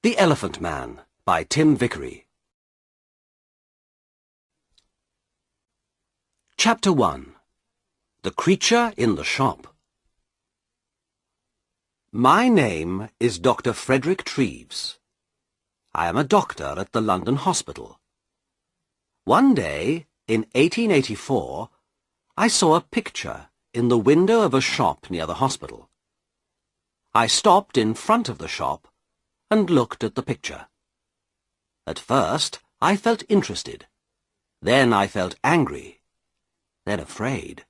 The Elephant Man by Tim Vickery. Chapter 1. The Creature in the Shop. My name is Dr. Frederick Treves. I am a doctor at the London hospital. One day, in 1884, I saw a picture in the window of a shop near the hospital. I stopped in front of the shop and looked at the picture. At first, I felt interested. Then I felt angry. Then afraid.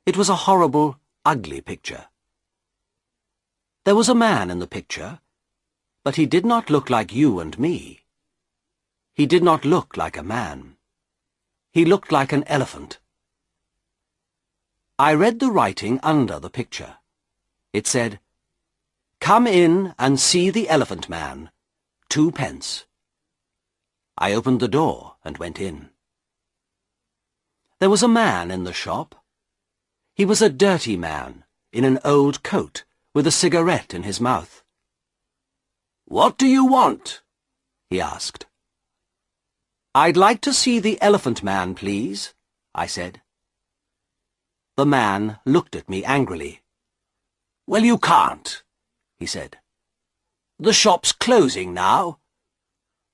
It was a horrible, ugly picture. There was a man in the picture, but he did not look like you and me. He did not look like a man. He looked like an elephant. I read the writing under the picture. It said, "Come in and see the Elephant Man, 2 pence. I opened the door and went in. There was a man in the shop. He was a dirty man in an old coat with a cigarette in his mouth. "What do you want?" he asked. "I'd like to see the Elephant Man, please," I said. The man looked at me angrily. "Well, you can't," he said. "The shop's closing now.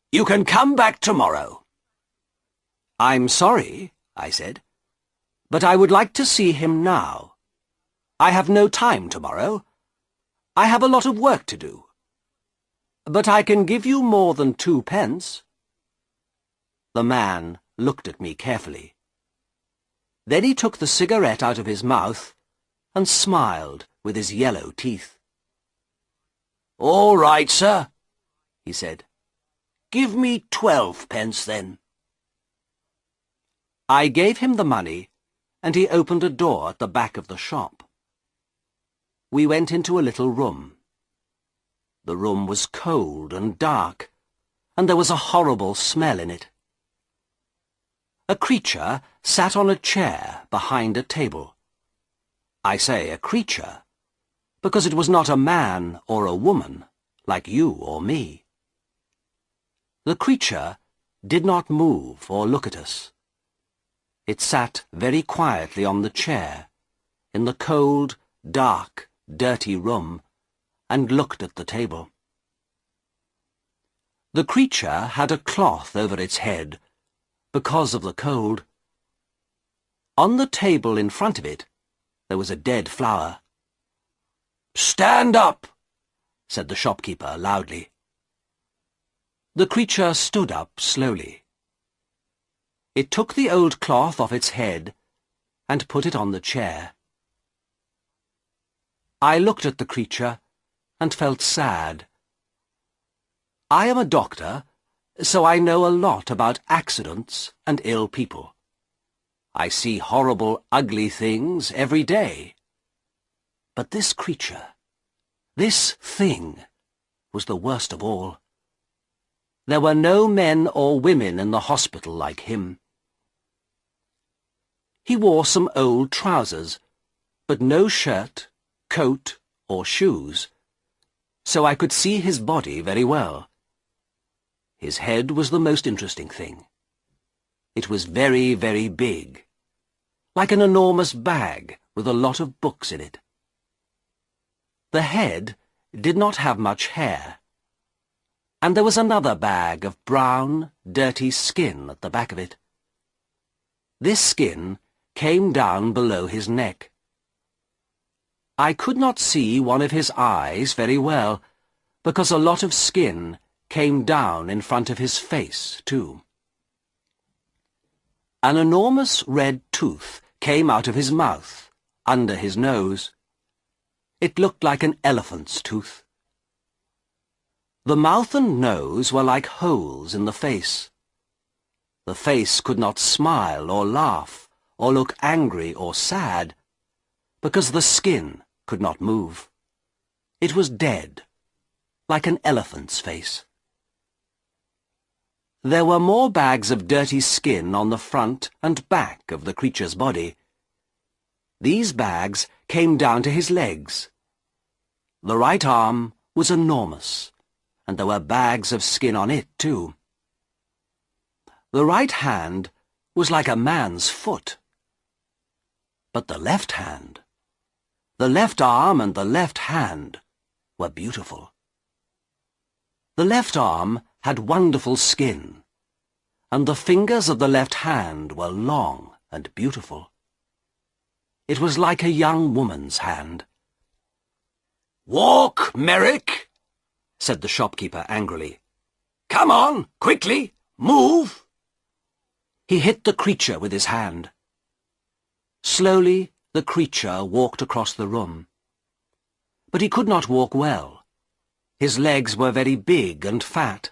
You can come back tomorrow." "I'm sorry," I said, "but I would like to see him now. I have no time tomorrow. I have a lot of work to do. But I can give you more than 2 pence. The man looked at me carefully. Then he took the cigarette out of his mouth and smiled with his yellow teeth. "All right, sir," he said. "Give me 12 pence, then." I gave him the money, and he opened a door at the back of the shop. We went into a little room. The room was cold and dark, and there was a horrible smell in it. A creature sat on a chair behind a table. I say a creature, because it was not a man or a woman, like you or me. The creature did not move or look at us. It sat very quietly on the chair, in the cold, dark, dirty room, and looked at the table. The creature had a cloth over its head, because of the cold. On the table in front of it, there was a dead flower. "Stand up," said the shopkeeper loudly. The creature stood up slowly. It took the old cloth off its head and put it on the chair. I looked at the creature and felt sad. I am a doctor, so I know a lot about accidents and ill people. I see horrible, ugly things every day. But this creature, this thing, was the worst of all. There were no men or women in the hospital like him. He wore some old trousers, but no shirt, coat, or shoes, so I could see his body very well. His head was the most interesting thing. It was very, very big, like an enormous bag with a lot of books in it. The head did not have much hair, and there was another bag of brown, dirty skin at the back of it. This skin came down below his neck. I could not see one of his eyes very well, because a lot of skin came down in front of his face, too. An enormous red tooth came out of his mouth, under his nose. It looked like an elephant's tooth. The mouth and nose were like holes in the face. The face could not smile or laugh or look angry or sad, because the skin could not move. It was dead, like an elephant's face. There were more bags of dirty skin on the front and back of the creature's body. These bags came down to his legs. The right arm was enormous, and there were bags of skin on it, too. The right hand was like a man's foot. But the left hand, the left arm and the left hand were beautiful. The left arm had wonderful skin, and the fingers of the left hand were long and beautiful. It was like a young woman's hand. "Walk, Merrick," said the shopkeeper angrily. "Come on, quickly, move." He hit the creature with his hand. Slowly the creature walked across the room. But he could not walk well. His legs were very big and fat,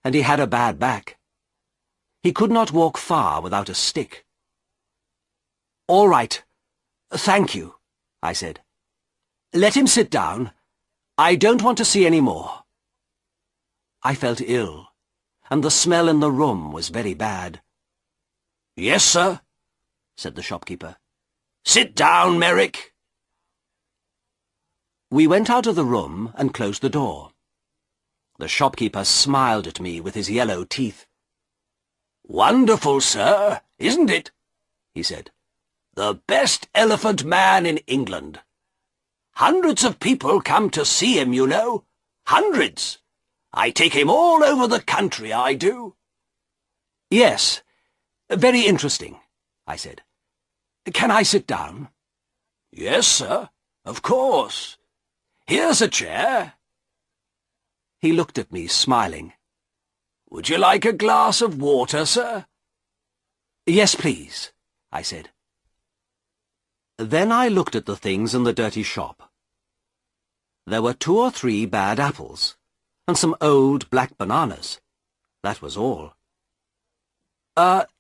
and he had a bad back. He could not walk far without a stick. "All right, thank you," I said. "Let him sit down. I don't want to see any more." I felt ill, and the smell in the room was very bad. "Yes, sir," said the shopkeeper. "Sit down, Merrick." We went out of the room and closed the door. The shopkeeper smiled at me with his yellow teeth. "Wonderful, sir, isn't it?" he said. "The best elephant man in England. Hundreds of people come to see him, you know. Hundreds. I take him all over the country, I do." "Yes, very interesting," I said. "Can I sit down?" "Yes, sir, of course. Here's a chair." He looked at me, smiling. "Would you like a glass of water, sir?" "Yes, please," I said. Then I looked at the things in the dirty shop. There were 2 or 3 bad apples, and some old black bananas. That was all.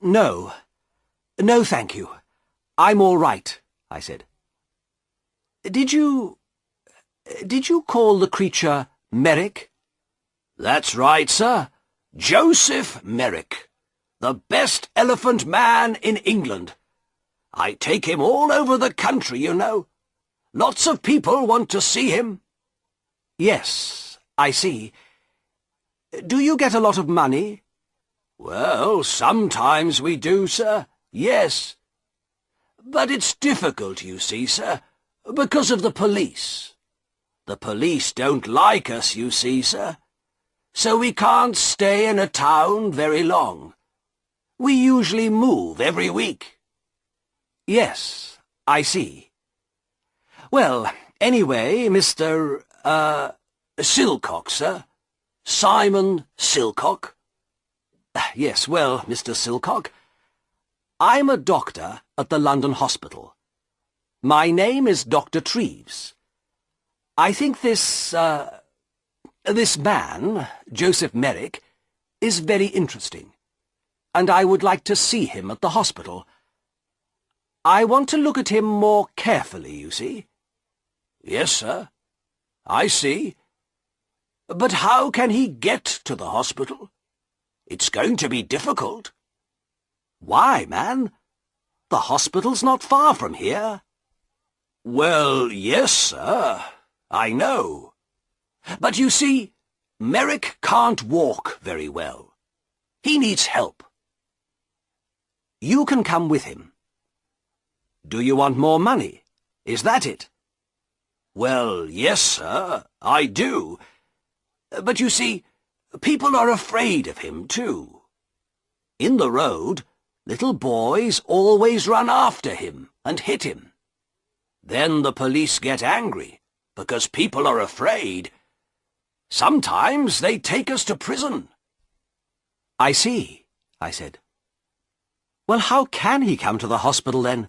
No. No, thank you. I'm all right," I said. Did you call the creature Merrick?" "That's right, sir. Joseph Merrick. The best elephant man in England. I take him all over the country, you know. Lots of people want to see him." "Yes, I see. Do you get a lot of money?" "Well, sometimes we do, sir, yes. But it's difficult, you see, sir, because of the police. The police don't like us, you see, sir. So we can't stay in a town very long. We usually move every week." "Yes, I see. Well, anyway, Mr. Silcock, sir. Simon Silcock." "Yes, well, Mr. Silcock, I'm a doctor at the London hospital. My name is Dr. Treves. I think this man, Joseph Merrick, is very interesting, and I would like to see him at the hospital. I want to look at him more carefully, you see." "Yes, sir. I see. But how can he get to the hospital? It's going to be difficult." "Why, man? The hospital's not far from here." "Well, yes, sir. I know. But you see, Merrick can't walk very well. He needs help." "You can come with him. Do you want more money? Is that it?" "Well, yes, sir, I do. But you see, people are afraid of him, too. In the road, little boys always run after him and hit him. Then the police get angry, because people are afraid. Sometimes they take us to prison." "I see," I said. "Well, how can he come to the hospital, then?"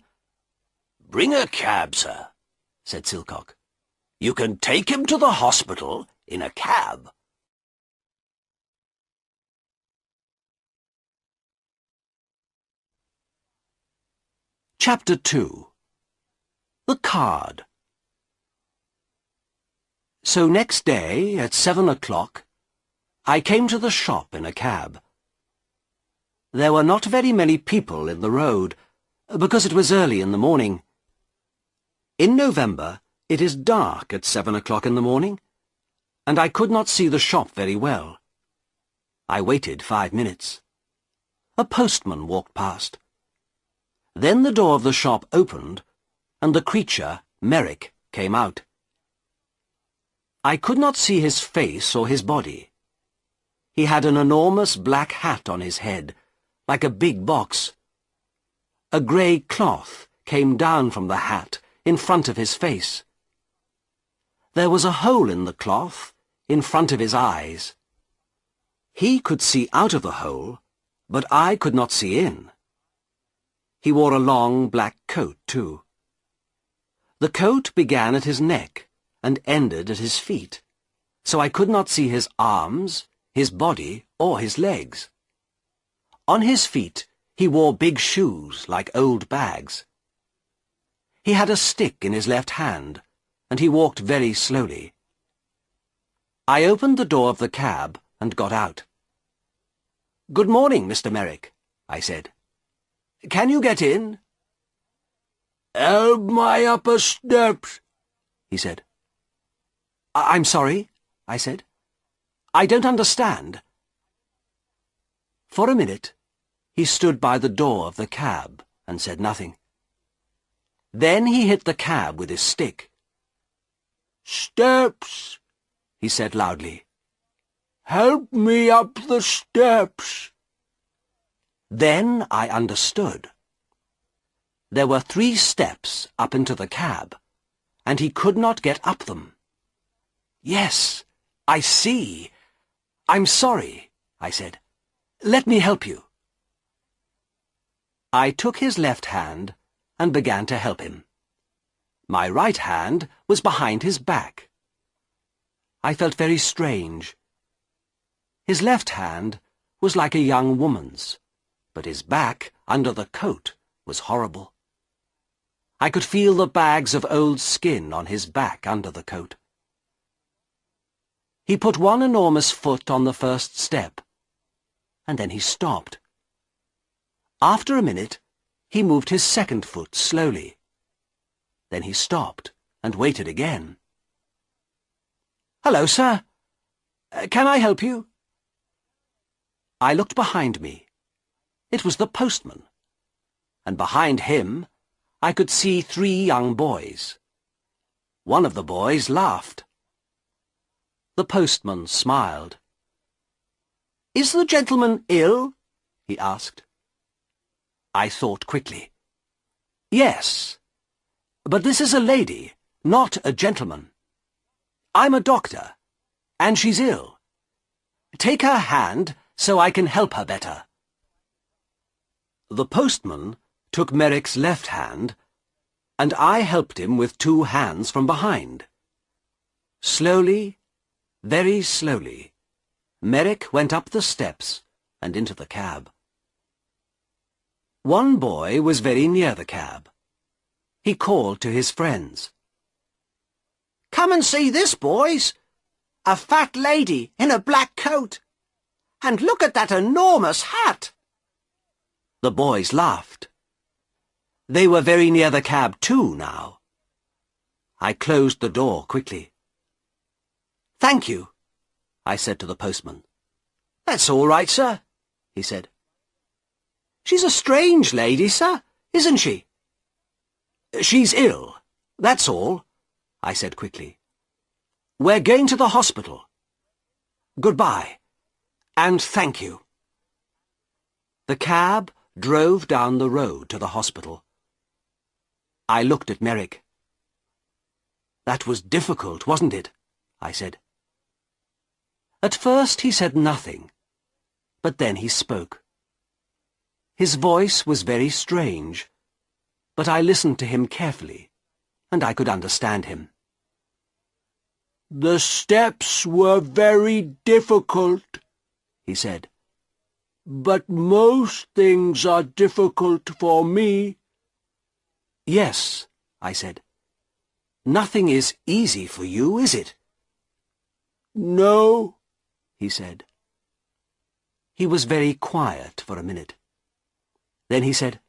"Bring a cab, sir," said Silcock. "You can take him to the hospital in a cab." Chapter 2. The Card. So next day, at 7 o'clock, I came to the shop in a cab. There were not very many people in the road, because it was early in the morning. In November, it is dark at 7 o'clock in the morning. and I could not see the shop very well. I waited 5 minutes. A postman walked past. Then the door of the shop opened, and the creature, Merrick, came out. I could not see his face or his body. He had an enormous black hat on his head, like a big box. A grey cloth came down from the hat in front of his face. There was a hole in the cloth in front of his eyes. He could see out of the hole, but I could not see in. He wore a long black coat, too. The coat began at his neck and ended at his feet, so I could not see his arms, his body, or his legs. On his feet he wore big shoes like old bags. He had a stick in his left hand, and he walked very slowly. I opened the door of the cab and got out. "Good morning, Mr. Merrick," I said. "Can you get in?" "Help my upper steps," he said. "I'm sorry," I said. "I don't understand." For a minute, he stood by the door of the cab and said nothing. Then he hit the cab with his stick. "Steps," he said loudly. "Help me up the steps." Then I understood. There were 3 steps up into the cab, and he could not get up them. "Yes, I see. I'm sorry," I said. "Let me help you." I took his left hand and began to help him. My right hand was behind his back. I felt very strange. His left hand was like a young woman's, but his back, under the coat, was horrible. I could feel the bags of old skin on his back under the coat. He put one enormous foot on the first step, and then he stopped. After a minute, he moved his second foot slowly. Then he stopped and waited again. "Hello, sir. Can I help you?" I looked behind me. It was the postman, and behind him I could see 3 young boys. One of the boys laughed. The postman smiled. "Is the gentleman ill?" he asked. I thought quickly. "Yes, but this is a lady, not a gentleman. I'm a doctor, and she's ill. Take her hand so I can help her better." The postman took Merrick's left hand, and I helped him with 2 hands from behind. Slowly, very slowly, Merrick went up the steps and into the cab. One boy was very near the cab. He called to his friends. "Come and see this, boys! A fat lady in a black coat! And look at that enormous hat!" The boys laughed. They were very near the cab too now. I closed the door quickly. "Thank you," I said to the postman. "That's all right, sir," he said. "She's a strange lady, sir, isn't she?" "She's ill, that's all," I said quickly. "We're going to the hospital. Goodbye, and thank you." The cab drove down the road to the hospital. I looked at Merrick. "That was difficult, wasn't it?" I said. At first he said nothing, but then he spoke. His voice was very strange, but I listened to him carefully, and I could understand him. "The steps were very difficult," he said. "But most things are difficult for me." "Yes," I said. "Nothing is easy for you, is it?" "No," he said. He was very quiet for a minute. Then he said,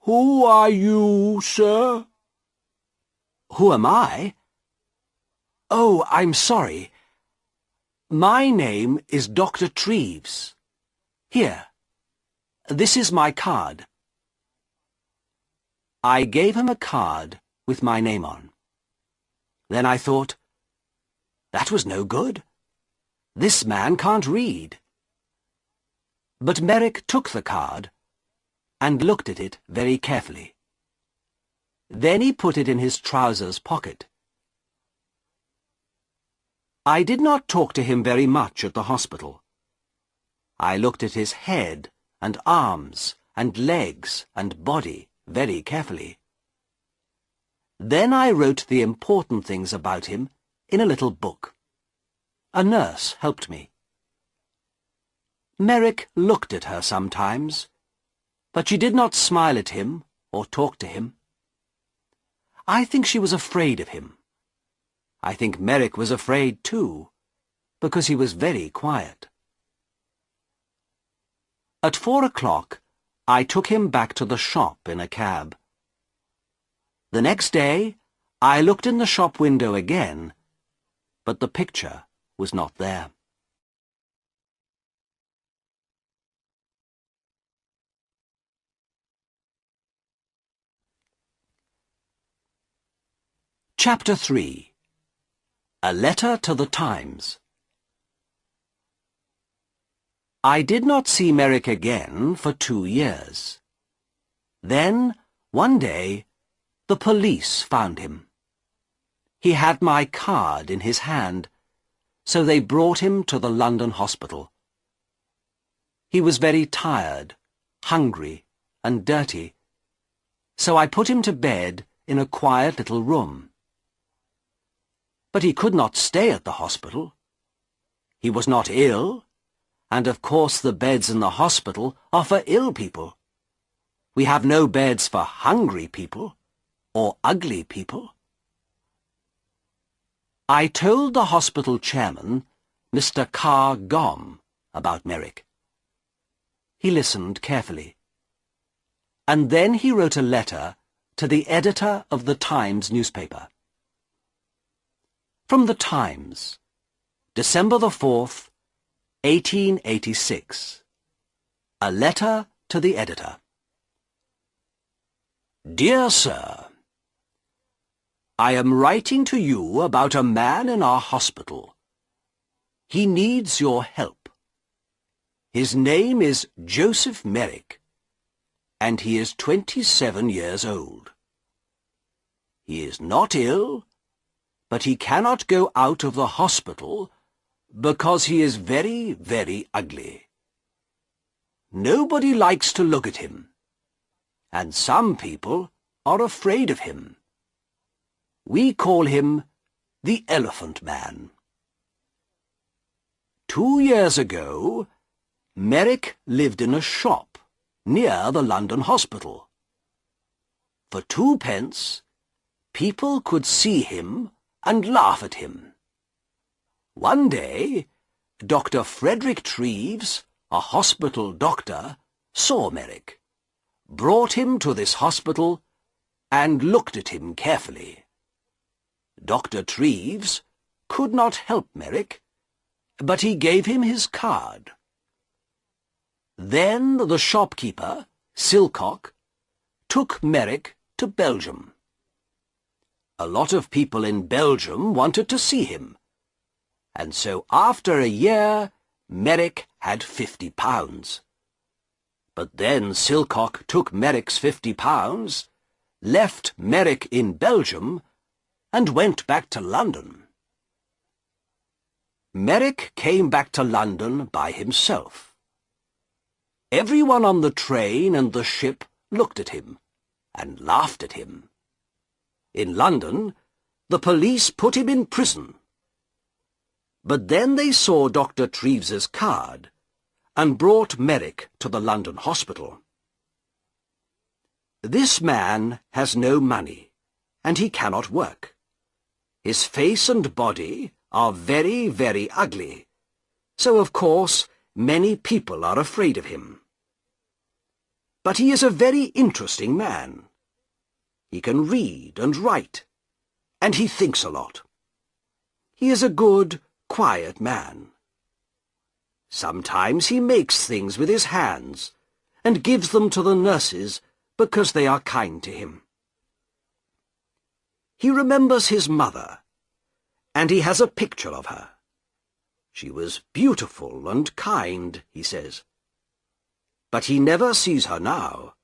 "Who are you, sir?" "Who am I? Oh, I'm sorry. My name is Dr. Treves. Here, this is my card. I gave him a card with my name on. Then I thought, that was no good. This man can't read. But Merrick took the card and looked at it very carefully. Then he put it in his trousers pocket. I did not talk to him very much at the hospital. I looked at his head and arms and legs and body very carefully. Then I wrote the important things about him in a little book. A nurse helped me. Merrick looked at her sometimes, but she did not smile at him or talk to him. I think she was afraid of him. I think Merrick was afraid too, because he was very quiet. At 4 o'clock, I took him back to the shop in a cab. The next day, I looked in the shop window again, but the picture was not there. Chapter 3. A Letter to the Times. I did not see Merrick again for 2 years. Then, one day, the police found him. He had my card in his hand, so they brought him to the London hospital. He was very tired, hungry, and dirty, so I put him to bed in a quiet little room. But he could not stay at the hospital. He was not ill, and of course the beds in the hospital are for ill people. We have no beds for hungry people or ugly people. I told the hospital chairman, Mr. Carr Gom, about Merrick. He listened carefully. And then he wrote a letter to the editor of the Times newspaper. From the Times, December the 4th, 1886. A letter to the editor. Dear Sir, I am writing to you about a man in our hospital. He needs your help. His name is Joseph Merrick, and he is 27 years old. He is not ill, but he cannot go out of the hospital because he is very, very ugly. Nobody likes to look at him, and some people are afraid of him. We call him the Elephant Man. 2 years ago, Merrick lived in a shop near the London hospital. For 2 pence, people could see him and laugh at him. One day, Dr. Frederick Treves, a hospital doctor, saw Merrick, brought him to this hospital, and looked at him carefully. Dr. Treves could not help Merrick, but he gave him his card. Then the shopkeeper, Silcock, took Merrick to Belgium. A lot of people in Belgium wanted to see him, and so after a year, Merrick had £50. But then Silcock took Merrick's £50, left Merrick in Belgium, and went back to London. Merrick came back to London by himself. Everyone on the train and the ship looked at him and laughed at him. In London, the police put him in prison. But then they saw Dr. Treves's card and brought Merrick to the London hospital. This man has no money, and he cannot work. His face and body are very, very ugly, so of course many people are afraid of him. But he is a very interesting man. He can read and write, and he thinks a lot. He is a good, quiet man. Sometimes he makes things with his hands and gives them to the nurses because they are kind to him. He remembers his mother, and he has a picture of her. She was beautiful and kind, he says. But he never sees her now.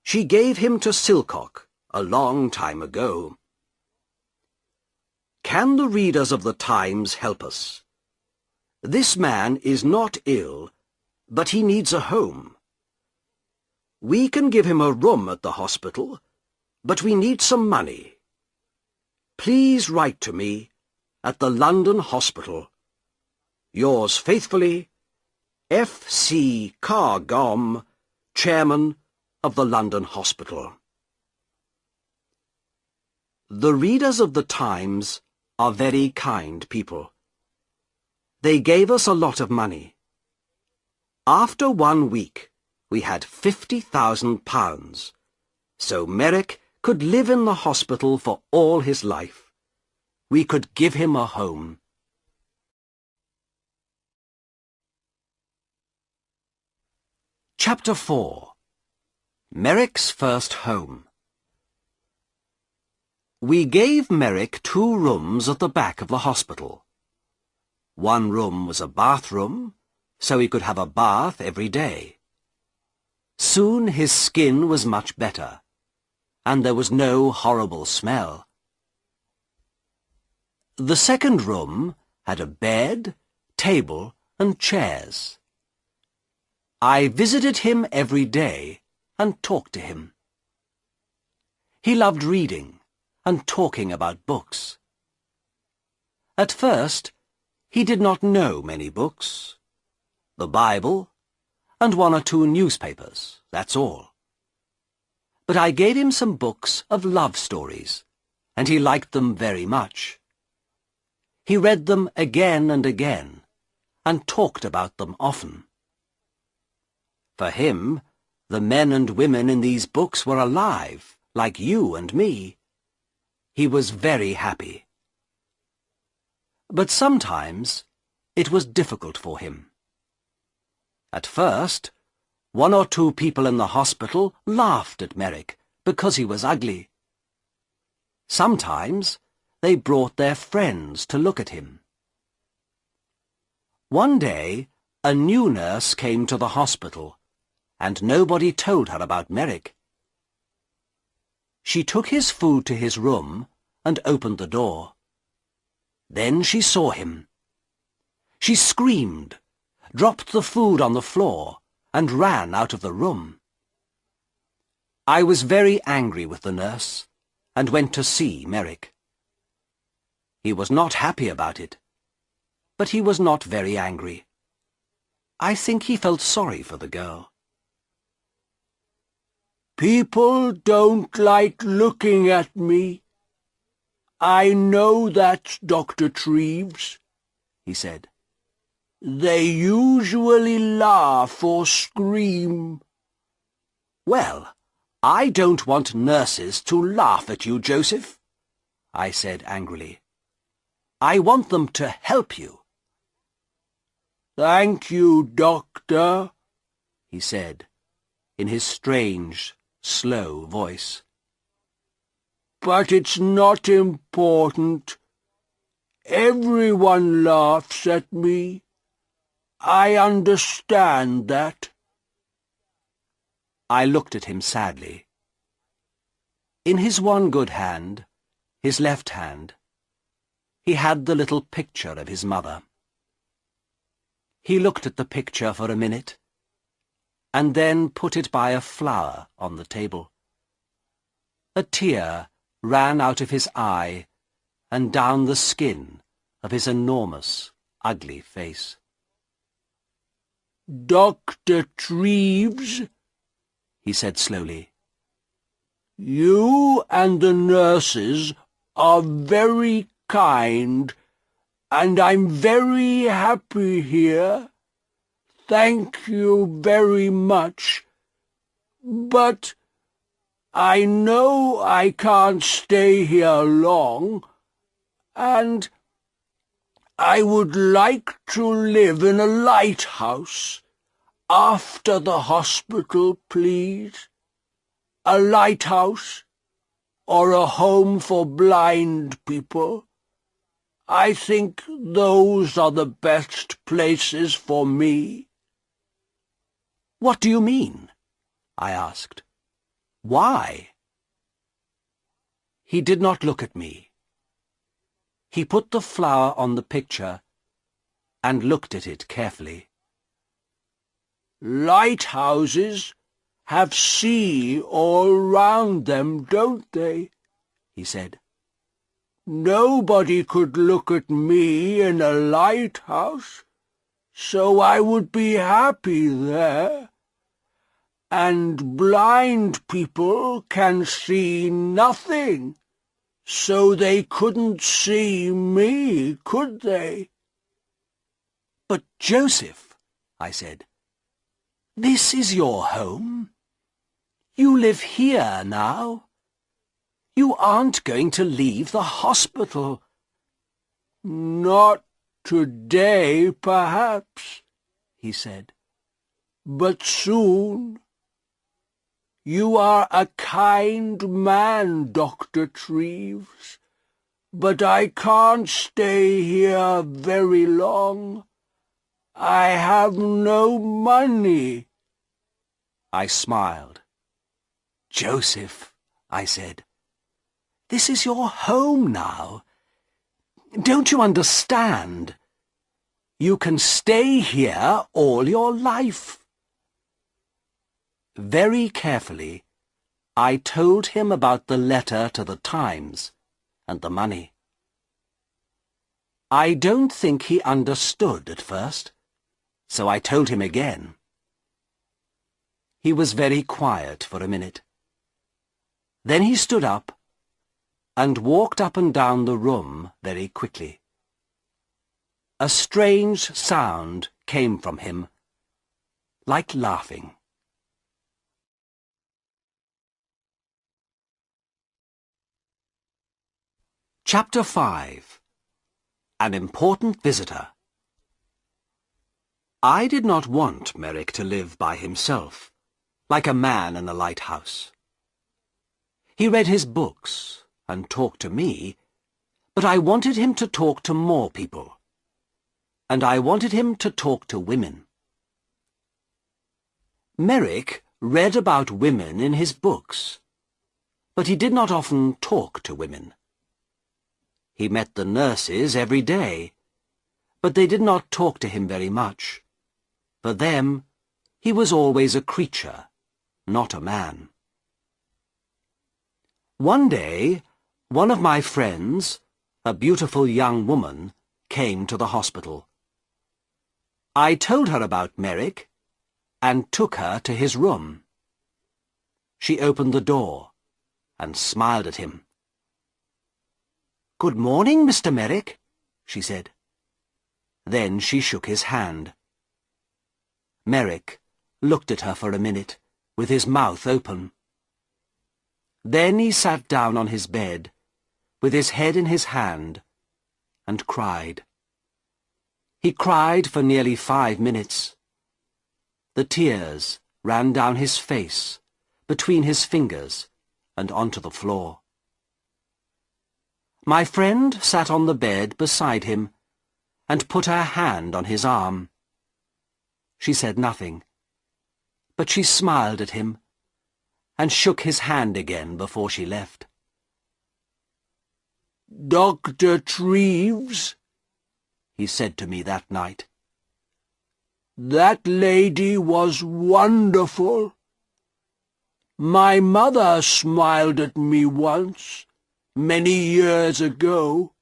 She gave him to Silcock a long time ago. Can the readers of the Times help us? This man is not ill, but he needs a home. We can give him a room at the hospital, but we need some money. Please write to me at the London Hospital. Yours faithfully, F.C. Cargom, Chairman of the London Hospital. The readers of the Times are very kind people. They gave us a lot of money. After 1 week, we had £50,000, so Merrick could live in the hospital for all his life. We could give him a home. Chapter 4. Merrick's First Home. We gave Merrick 2 rooms at the back of the hospital. One room was a bathroom, so he could have a bath every day. Soon his skin was much better, and there was no horrible smell. The second room had a bed, table, and chairs. I visited him every day and talked to him. He loved reading and talking about books. At first, he did not know many books. The Bible, and 1 or 2 newspapers, that's all. But I gave him some books of love stories, and he liked them very much. He read them again and again, and talked about them often. For him, the men and women in these books were alive, like you and me. He was very happy. But sometimes it was difficult for him. At first, 1 or 2 people in the hospital laughed at Merrick because he was ugly. Sometimes they brought their friends to look at him. One day, a new nurse came to the hospital, and nobody told her about Merrick. She took his food to his room and opened the door. Then she saw him. She screamed, dropped the food on the floor, and ran out of the room. I was very angry with the nurse, and went to see Merrick. He was not happy about it, but he was not very angry. I think he felt sorry for the girl. People don't like looking at me. I know that, Dr. Treves, he said. They usually laugh or scream. Well, I don't want nurses to laugh at you, Joseph, I said angrily. I want them to help you. Thank you, Doctor, he said, in his strange, slow voice. But it's not important. Everyone laughs at me. I understand that. I looked at him sadly. In his one good hand, his left hand, he had the little picture of his mother. He looked at the picture for a minute, and then put it by a flower on the table. A tear ran out of his eye and down the skin of his enormous, ugly face. Dr. Treves, he said slowly, you and the nurses are very kind, and I'm very happy here. Thank you very much. But I know I can't stay here long, and I would like to live in a lighthouse after the hospital, please. A lighthouse or a home for blind people. I think those are the best places for me." "What do you mean?" I asked. "Why?" He did not look at me. He put the flower on the picture and looked at it carefully. "Lighthouses have sea all round them, don't they?" he said. "Nobody could look at me in a lighthouse, so I would be happy there. And blind people can see nothing, so they couldn't see me, could they?" "But, Joseph," I said, "this is your home. You live here now. You aren't going to leave the hospital." "Not today, perhaps," he said, "but soon. You are a kind man, Dr. Treves, but I can't stay here very long. I have no money." I smiled. "Joseph," I said, "this is your home now. Don't you understand? You can stay here all your life." Very carefully, I told him about the letter to the Times and the money. I don't think he understood at first, so I told him again. He was very quiet for a minute. Then he stood up and walked up and down the room very quickly. A strange sound came from him, like laughing. Chapter 5. An Important Visitor. I did not want Merrick to live by himself, like a man in a lighthouse. He read his books and talked to me, but I wanted him to talk to more people, and I wanted him to talk to women. Merrick read about women in his books, but he did not often talk to women. He met the nurses every day, but they did not talk to him very much. For them, he was always a creature, not a man. One day, one of my friends, a beautiful young woman, came to the hospital. I told her about Merrick and took her to his room. She opened the door and smiled at him. "Good morning, Mr. Merrick," she said. Then she shook his hand. Merrick looked at her for a minute, with his mouth open. Then he sat down on his bed, with his head in his hand, and cried. He cried for nearly 5 minutes. The tears ran down his face, between his fingers, and onto the floor. My friend sat on the bed beside him and put her hand on his arm. She said nothing, but she smiled at him and shook his hand again before she left. "Dr. Treves," he said to me that night, "that lady was wonderful. My mother smiled at me once, many years ago,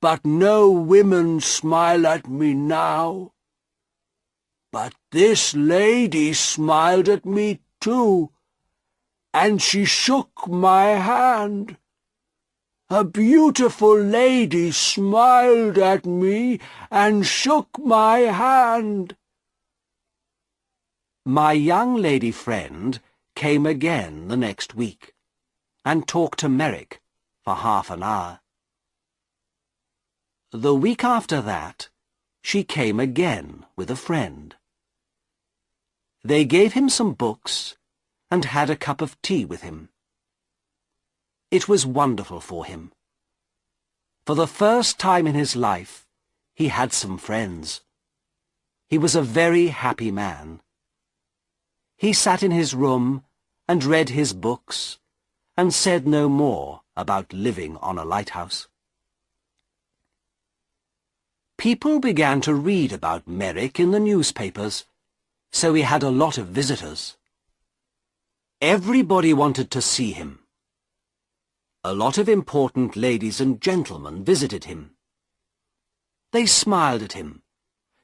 but no women smile at me now. But this lady smiled at me too, and she shook my hand. A beautiful lady smiled at me and shook my hand." My young lady friend came again the next week and talked to Merrick for half an hour. The week after that, she came again with a friend. They gave him some books and had a cup of tea with him. It was wonderful for him. For the first time in his life, he had some friends. He was a very happy man. He sat in his room and read his books and said no more about living on a lighthouse. People began to read about Merrick in the newspapers, so he had a lot of visitors. Everybody wanted to see him. A lot of important ladies and gentlemen visited him. They smiled at him,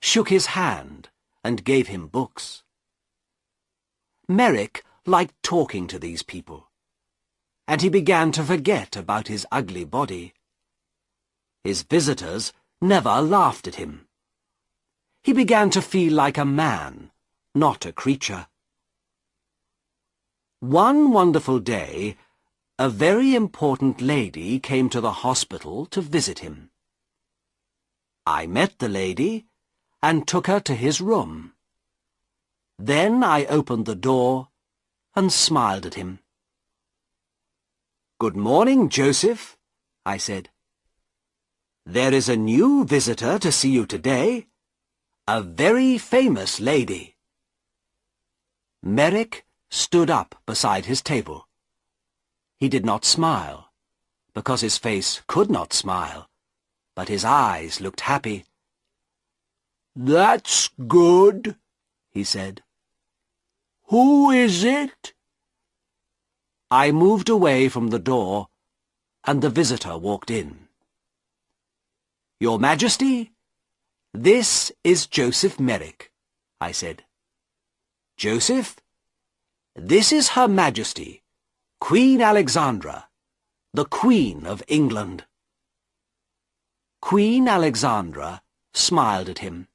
shook his hand, and gave him books. Merrick liked talking to these people, and he began to forget about his ugly body. His visitors never laughed at him. He began to feel like a man, not a creature. One wonderful day, a very important lady came to the hospital to visit him. I met the lady and took her to his room. Then I opened the door and smiled at him. "Good morning, Joseph," I said. "There is a new visitor to see you today, a very famous lady." Merrick stood up beside his table. He did not smile, because his face could not smile, but his eyes looked happy. "That's good," he said. "Who is it?" I moved away from the door, and the visitor walked in. "Your Majesty, this is Joseph Merrick," I said. "Joseph, this is Her Majesty, Queen Alexandra, the Queen of England." Queen Alexandra smiled at him.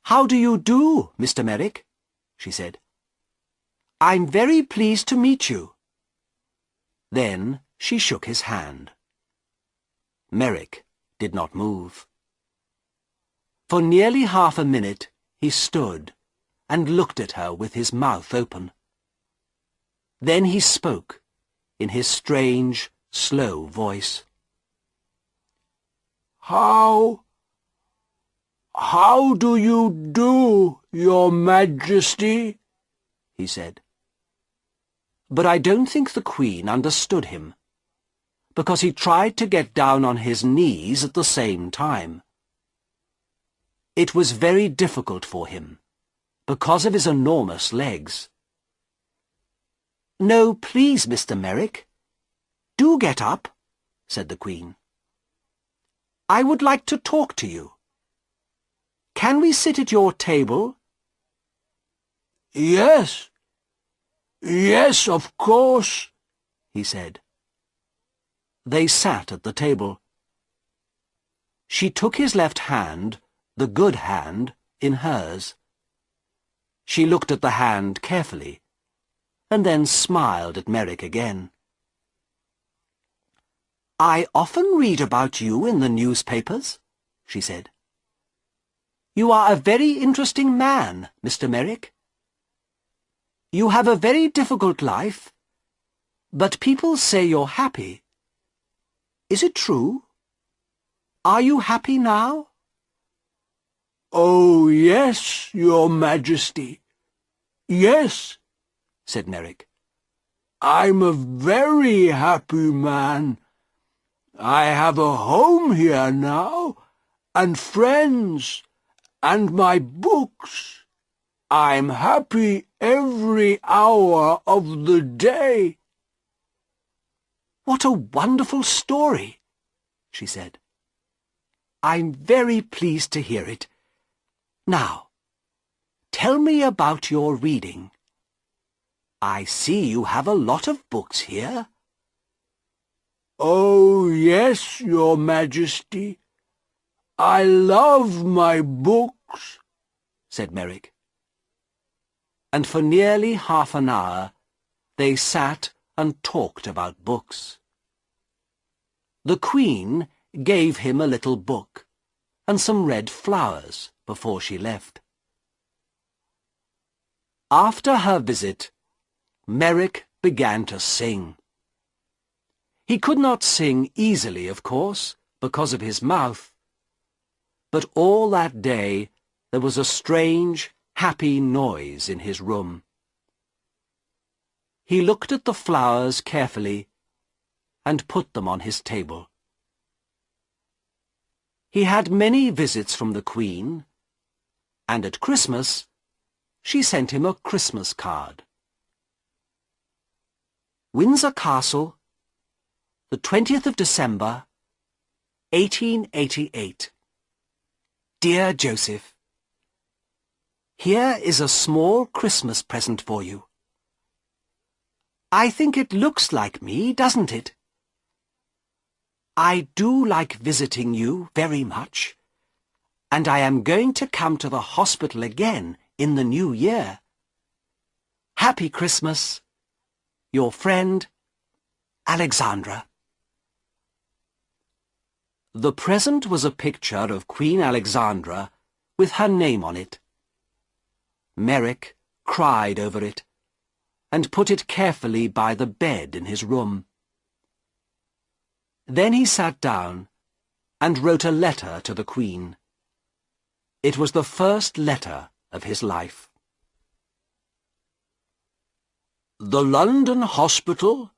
"How do you do, Mr. Merrick?" she said. "I'm very pleased to meet you." Then she shook his hand. Merrick did not move. For nearly half a minute he stood and looked at her with his mouth open. Then he spoke in his strange, slow voice. How do you do, Your Majesty?" he said. But I don't think the Queen understood him, because he tried to get down on his knees at the same time. It was very difficult for him, because of his enormous legs. "No, please, Mr. Merrick. Do get up," said the Queen. "I would like to talk to you. Can we sit at your table?" Yes, of course," he said. They sat at the table. She took his left hand, the good hand, in hers. She looked at the hand carefully, and then smiled at Merrick again. "I often read about you in the newspapers," she said. "You are a very interesting man, Mr. Merrick. You have a very difficult life, but people say you're happy. Is it true? Are you happy now?" "Oh, yes, Your Majesty. Yes," said Merrick. "I'm a very happy man. I have a home here now, and friends, and my books. I'm happy every hour of the day." "What a wonderful story," she said. "I'm very pleased to hear it. Now, tell me about your reading. I see you have a lot of books here." "Oh, yes, Your Majesty. I love my books," said Merrick. And for nearly half an hour they sat and talked about books. The Queen gave him a little book and some red flowers before she left. After her visit, Merrick began to sing. He could not sing easily, of course, because of his mouth, but all that day there was a strange, happy noise in his room. He looked at the flowers carefully and put them on his table. He had many visits from the Queen, and at Christmas she sent him a Christmas card. Windsor Castle, the 20th of December, 1888. Dear Joseph, here is a small Christmas present for you. I think it looks like me, doesn't it? I do like visiting you very much, and I am going to come to the hospital again in the new year. Happy Christmas, your friend, Alexandra. The present was a picture of Queen Alexandra with her name on it. Merrick cried over it and put it carefully by the bed in his room. Then he sat down and wrote a letter to the Queen. It was the first letter of his life. The London Hospital,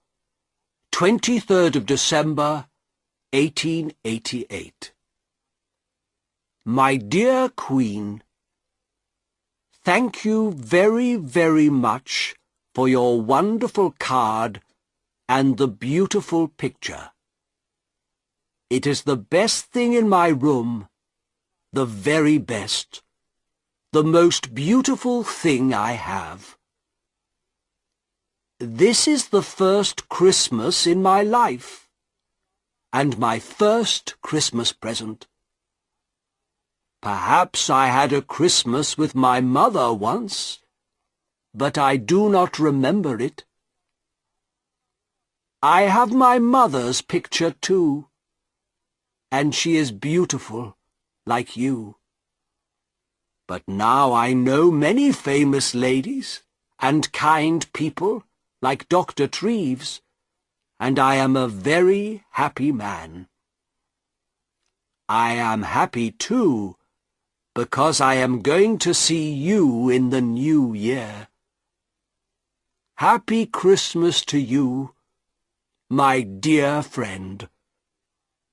23rd of December, 1888. My dear Queen, thank you very, very much for your wonderful card and the beautiful picture. It is the best thing in my room, the very best, the most beautiful thing I have. This is the first Christmas in my life, and my first Christmas present. Perhaps I had a Christmas with my mother once, but I do not remember it. I have my mother's picture too, and she is beautiful, like you. But now I know many famous ladies and kind people, like Dr. Treves, and I am a very happy man. I am happy too, because I am going to see you in the new year. Happy Christmas to you, my dear friend.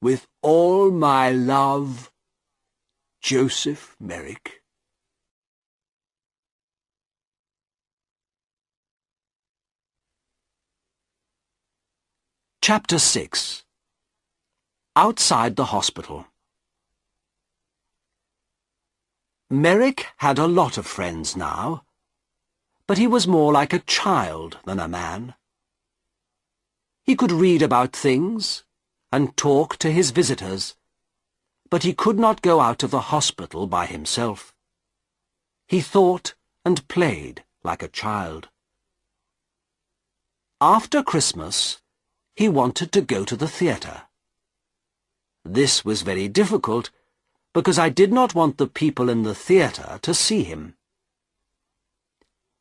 With all my love, Joseph Merrick. Chapter 6. Outside the hospital. Merrick had a lot of friends now, but he was more like a child than a man. He could read about things and talk to his visitors, but he could not go out of the hospital by himself. He thought and played like a child. After Christmas, he wanted to go to the theatre. This was very difficult, because I did not want the people in the theatre to see him.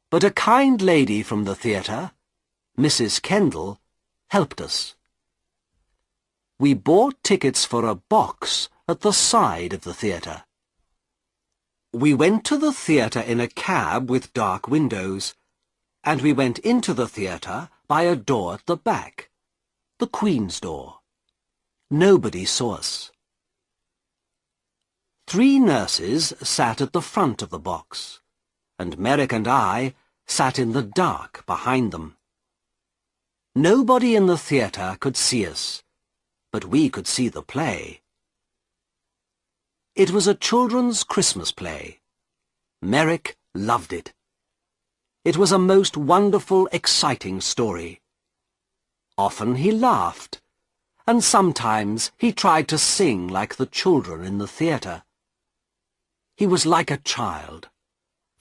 But a kind lady from the theatre, Mrs. Kendall, helped us. We bought tickets for a box at the side of the theatre. We went to the theatre in a cab with dark windows, and we went into the theatre by a door at the back, the Queen's door. Nobody saw us. 3 nurses sat at the front of the box, and Merrick and I sat in the dark behind them. Nobody in the theatre could see us, but we could see the play. It was a children's Christmas play. Merrick loved it. It was a most wonderful, exciting story. Often he laughed, and sometimes he tried to sing like the children in the theatre. He was like a child.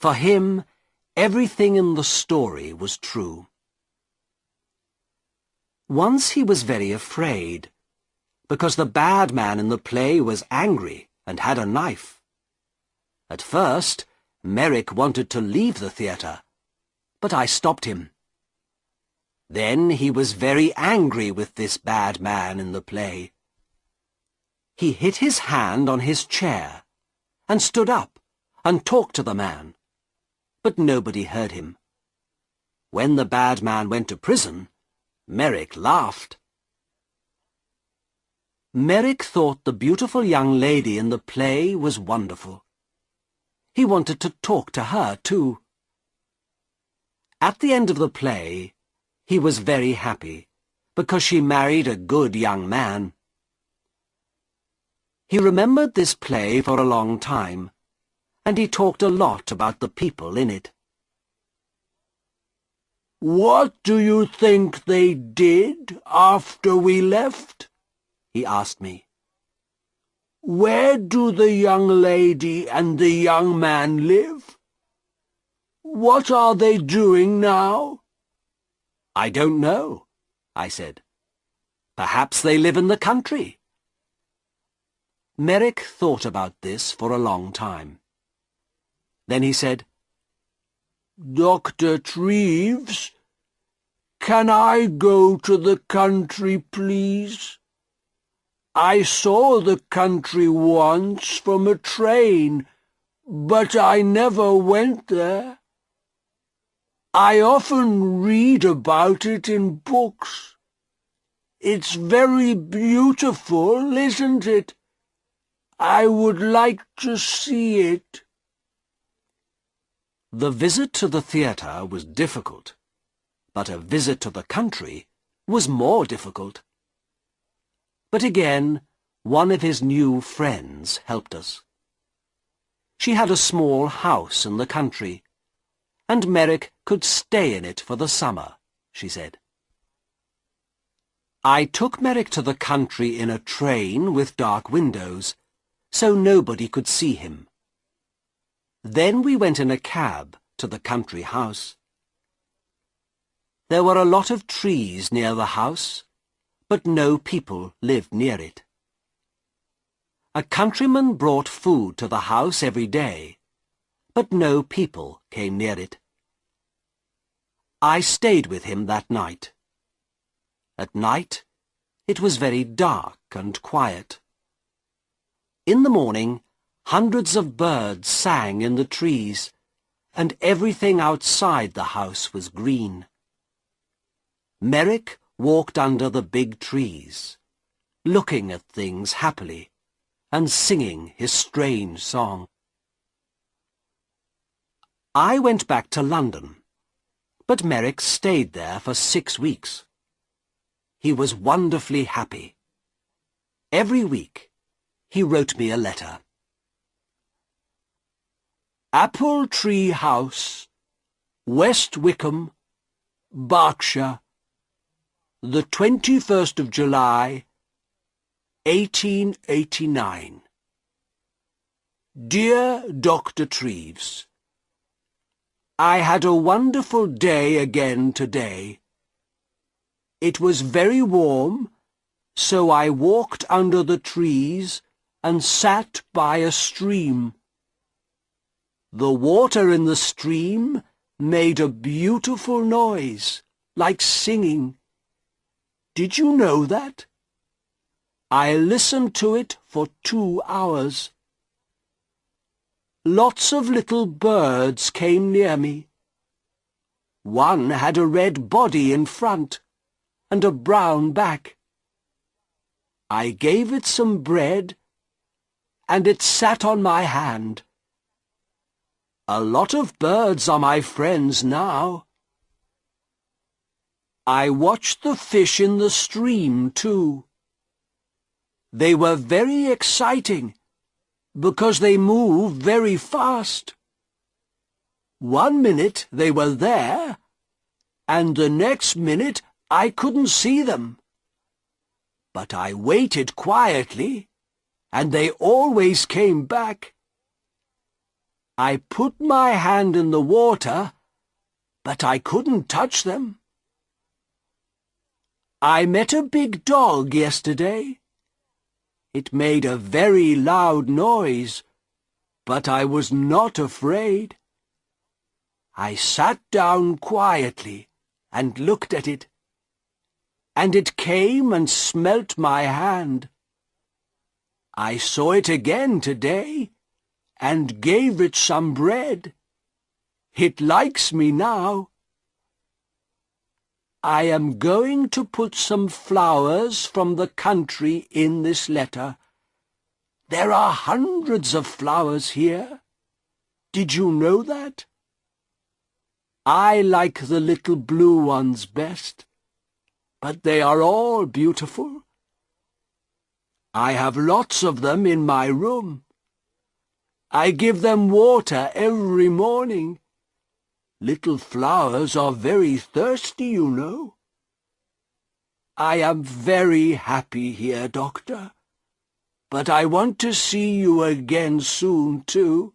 For him, everything in the story was true. Once he was very afraid. because the bad man in the play was angry and had a knife. At first, Merrick wanted to leave the theatre, but I stopped him. Then he was very angry with this bad man in the play. He hit his hand on his chair and stood up and talked to the man, but nobody heard him. When the bad man went to prison, Merrick laughed. Merrick thought the beautiful young lady in the play was wonderful. He wanted to talk to her, too. At the end of the play, he was very happy, because she married a good young man. He remembered this play for a long time, and he talked a lot about the people in it. "What do you think they did after we left?" he asked me. "Where do the young lady and the young man live? What are they doing now?" "I don't know," I said. "Perhaps they live in the country." Merrick thought about this for a long time. Then he said, "Dr. Treves, can I go to the country, please? I saw the country once from a train, but I never went there. I often read about it in books. It's very beautiful, isn't it? I would like to see it." The visit to the theatre was difficult, but a visit to the country was more difficult. But again, one of his new friends helped us. She had a small house in the country, and Merrick could stay in it for the summer, she said. I took Merrick to the country in a train with dark windows, so nobody could see him. Then we went in a cab to the country house. There were a lot of trees near the house, but no people lived near it. A countryman brought food to the house every day, but no people came near it. I stayed with him that night. At night, it was very dark and quiet. In the morning, hundreds of birds sang in the trees, and everything outside the house was green. Merrick walked under the big trees, looking at things happily and singing his strange song. I went back to London, but Merrick stayed there for 6 weeks. He was wonderfully happy. Every week, he wrote me a letter. Apple Tree House, West Wickham, Berkshire, the 21st of July, 1889. Dear Dr. Treves, I had a wonderful day again today. It was very warm, so I walked under the trees and sat by a stream. The water in the stream made a beautiful noise, like singing. Did you know that? I listened to it for 2 hours. Lots of little birds came near me. One had a red body in front and a brown back. I gave it some bread, and it sat on my hand. A lot of birds are my friends now. I watched the fish in the stream, too. They were very exciting, because they move very fast. 1 minute they were there, and the next minute I couldn't see them. But I waited quietly, and they always came back. I put my hand in the water, but I couldn't touch them. I met a big dog yesterday. It made a very loud noise, but I was not afraid. I sat down quietly and looked at it, and it came and smelt my hand. I saw it again today, and gave it some bread. It likes me now. I am going to put some flowers from the country in this letter. There are hundreds of flowers here. Did you know that? I like the little blue ones best, but they are all beautiful. I have lots of them in my room. I give them water every morning. Little flowers are very thirsty, you know. I am very happy here, Doctor, but I want to see you again soon, too.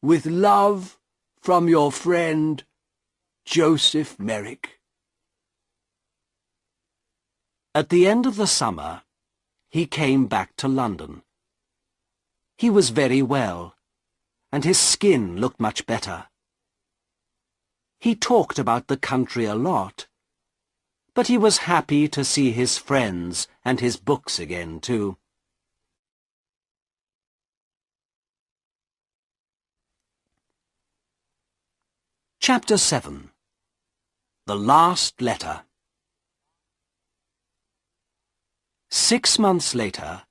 With love from your friend, Joseph Merrick. At the end of the summer, he came back to London. He was very well, and his skin looked much better. He talked about the country a lot, but he was happy to see his friends and his books again, too. Chapter 7. The Last Letter. 6 months later,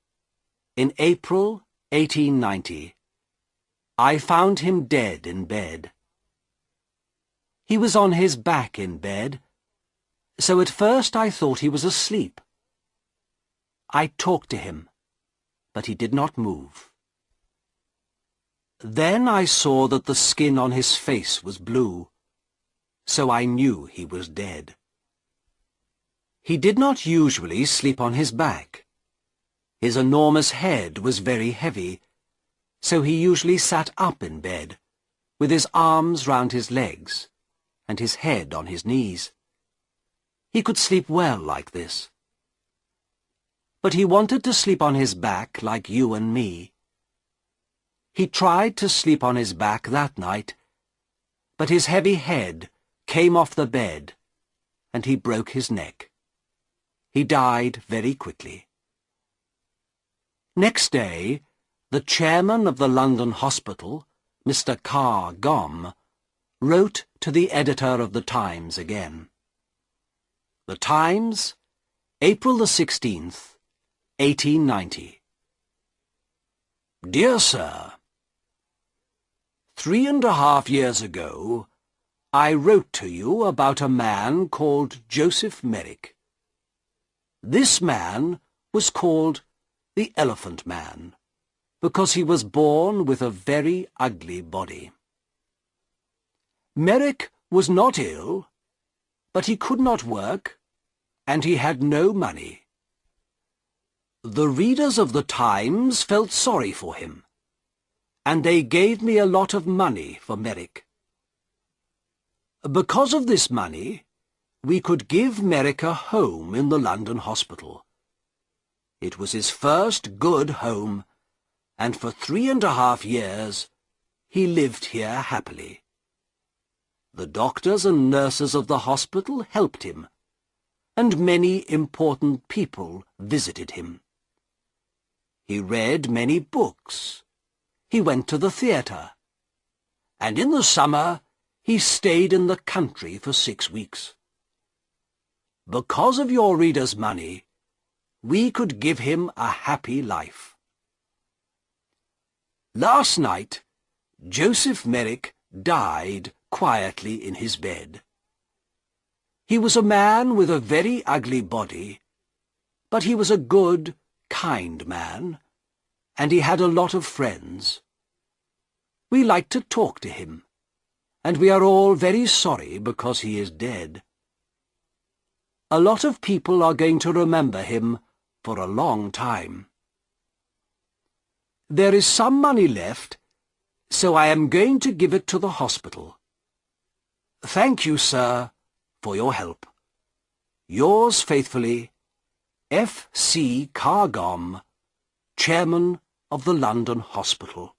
in April 1890, I found him dead in bed. He was on his back in bed, so at first I thought he was asleep. I talked to him, but he did not move. Then I saw that the skin on his face was blue, so I knew he was dead. He did not usually sleep on his back. His enormous head was very heavy, so he usually sat up in bed, with his arms round his legs, and his head on his knees. He could sleep well like this. But he wanted to sleep on his back like you and me. He tried to sleep on his back that night, but his heavy head came off the bed, and he broke his neck. He died very quickly. Next day, the chairman of the London hospital, Mr. Carr Gomm, wrote to the editor of the Times again. The Times, April the 16th, 1890. Dear Sir, 3.5 years ago, I wrote to you about a man called Joseph Merrick. This man was called the Elephant Man, because he was born with a very ugly body. Merrick was not ill, but he could not work, and he had no money. The readers of the Times felt sorry for him, and they gave me a lot of money for Merrick. Because of this money, we could give Merrick a home in the London hospital. It was his first good home, and for 3.5 years he lived here happily. The doctors and nurses of the hospital helped him, and many important people visited him. He read many books. He went to the theatre, and in the summer he stayed in the country for 6 weeks. Because of your readers' money, we could give him a happy life. Last night, Joseph Merrick died quietly in his bed. He was a man with a very ugly body, but he was a good, kind man, and he had a lot of friends. We like to talk to him, and we are all very sorry because he is dead. A lot of people are going to remember him for a long time. There is some money left, so I am going to give it to the hospital. Thank you, sir, for your help. Yours faithfully, F. C. Carr Gomm, chairman of the London Hospital.